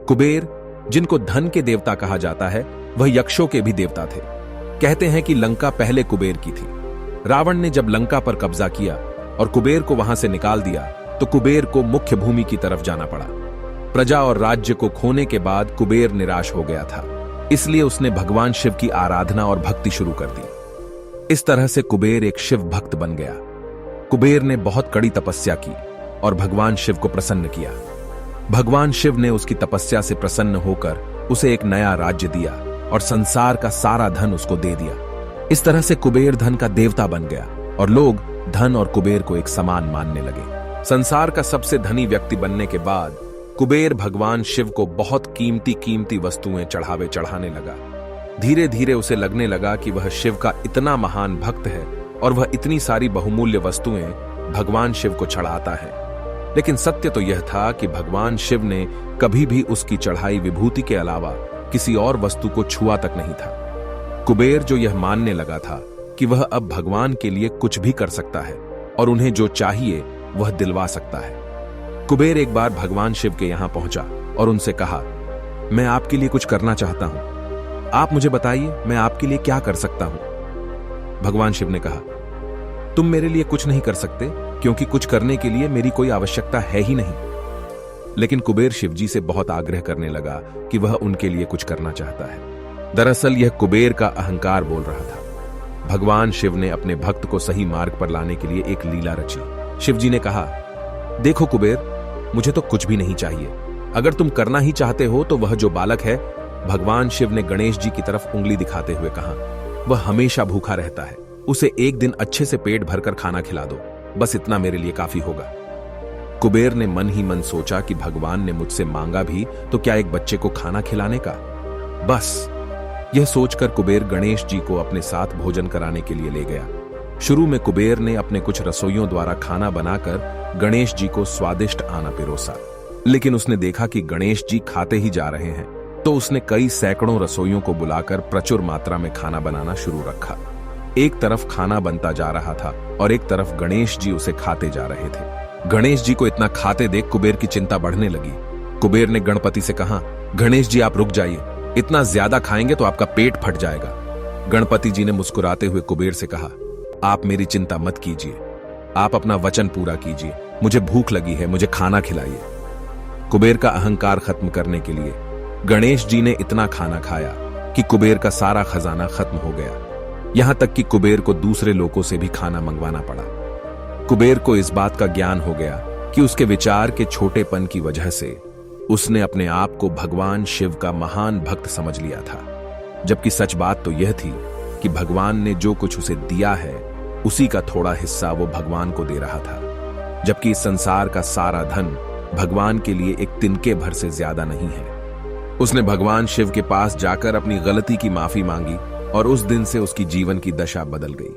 कुबेर, जिनको धन के देवता कहा जाता है, वह यक्षों के भी देवता थे। कहते हैं कि लंका पहले कुबेर की थी। रावण ने जब लंका पर कब्जा किया और कुबेर को वहां से निकाल दिया तो कुबेर को मुख्य भूमि की तरफ जाना पड़ा। प्रजा और राज्य को खोने के बाद कुबेर निराश हो गया था, इसलिए उसने भगवान शिव की आराधना और भक्ति शुरू कर दी। इस तरह से कुबेर एक शिव भक्त बन गया। कुबेर ने बहुत कड़ी तपस्या की और भगवान शिव को प्रसन्न किया। भगवान शिव ने उसकी तपस्या से प्रसन्न होकर उसे एक नया राज्य दिया और संसार का सारा धन उसको दे दिया। इस तरह से कुबेर धन का देवता बन गया और लोग धन और कुबेर को एक समान मानने लगे। संसार का सबसे धनी व्यक्ति बनने के बाद कुबेर भगवान शिव को बहुत कीमती कीमती वस्तुएं चढ़ाने लगा। धीरे धीरे उसे लगने लगा कि वह शिव का इतना महान भक्त है और वह इतनी सारी बहुमूल्य वस्तुएं भगवान शिव को चढ़ाता है। लेकिन सत्य तो यह था कि भगवान शिव ने कभी भी उसकी चढ़ाई विभूति के अलावा किसी और वस्तु को छुआ तक नहीं था। कुबेर जो यह मानने लगा था कि वह अब भगवान के लिए कुछ भी कर सकता है और उन्हें जो चाहिए वह दिलवा सकता है। कुबेर एक बार भगवान शिव के यहां पहुंचा और उनसे कहा, मैं आपके लिए कुछ करना चाहता हूं, आप मुझे बताइए मैं आपके लिए क्या कर सकता हूं। भगवान शिव ने कहा, तुम मेरे लिए कुछ नहीं कर सकते क्योंकि कुछ करने के लिए मेरी कोई आवश्यकता है ही नहीं। लेकिन कुबेर शिवजी से बहुत आग्रह करने लगा कि वह उनके लिए कुछ करना चाहता है। दरअसल यह कुबेर का अहंकार बोल रहा था। भगवान शिव ने अपने भक्त को सही मार्ग पर लाने के लिए एक लीला रची। शिवजी ने कहा, देखो कुबेर, मुझे तो कुछ भी नहीं चाहिए। अगर तुम करना ही चाहते हो तो वह जो बालक है, भगवान शिव ने गणेश जी की तरफ उंगली दिखाते हुए कहा, वह हमेशा भूखा रहता है, उसे एक दिन अच्छे से पेट भरकर खाना खिला दो, बस इतना मेरे लिए काफी होगा। कुबेर ने मन ही मन सोचा कि भगवान ने मुझसे मांगा भी तो क्या एक बच्चे को खाना खिलाने का। बस यह सोचकर कुबेर गणेश जी को अपने साथ भोजन कराने के लिए ले गया। शुरू में कुबेर ने अपने कुछ रसोइयों द्वारा खाना बनाकर गणेश जी को स्वादिष्ट आना पिरोसा, लेकिन उसने देखा कि गणेश जी खाते ही जा रहे हैं, तो उसने कई सैकड़ों रसोइयों को बुलाकर प्रचुर मात्रा में खाना बनाना शुरू रखा। एक तरफ खाना बनता जा रहा था और एक तरफ गणेश जी उसे खाते जा रहे थे। गणेश जी को इतना खाते देख कुबेर की चिंता बढ़ने लगी। कुबेर ने गणपति से कहा, गणेश जी आप रुक जाइए, इतना ज्यादा खाएंगे तो आपका पेट फट जाएगा। गणपति जी ने मुस्कुराते हुए कुबेर से कहा, आप मेरी चिंता मत कीजिए, आप अपना वचन पूरा कीजिए, मुझे भूख लगी है, मुझे खाना खिलाइए। कुबेर का अहंकार खत्म करने के लिए गणेश जी ने इतना खाना खाया कि कुबेर का सारा खजाना खत्म हो गया। यहां तक कि कुबेर को दूसरे लोगों से भी खाना मंगवाना पड़ा। कुबेर को इस बात का ज्ञान हो गया कि उसके विचार के छोटेपन की वजह से उसने अपने आप को भगवान शिव का महान भक्त समझ लिया था, जबकि सच बात तो यह थी कि भगवान ने जो कुछ उसे दिया है उसी का थोड़ा हिस्सा वो भगवान को दे रहा था, जबकि इस संसार का सारा धन भगवान के लिए एक तिनके भर से ज्यादा नहीं है। उसने भगवान शिव के पास जाकर अपनी गलती की माफी मांगी और उस दिन से उसकी जीवन की दशा बदल गई।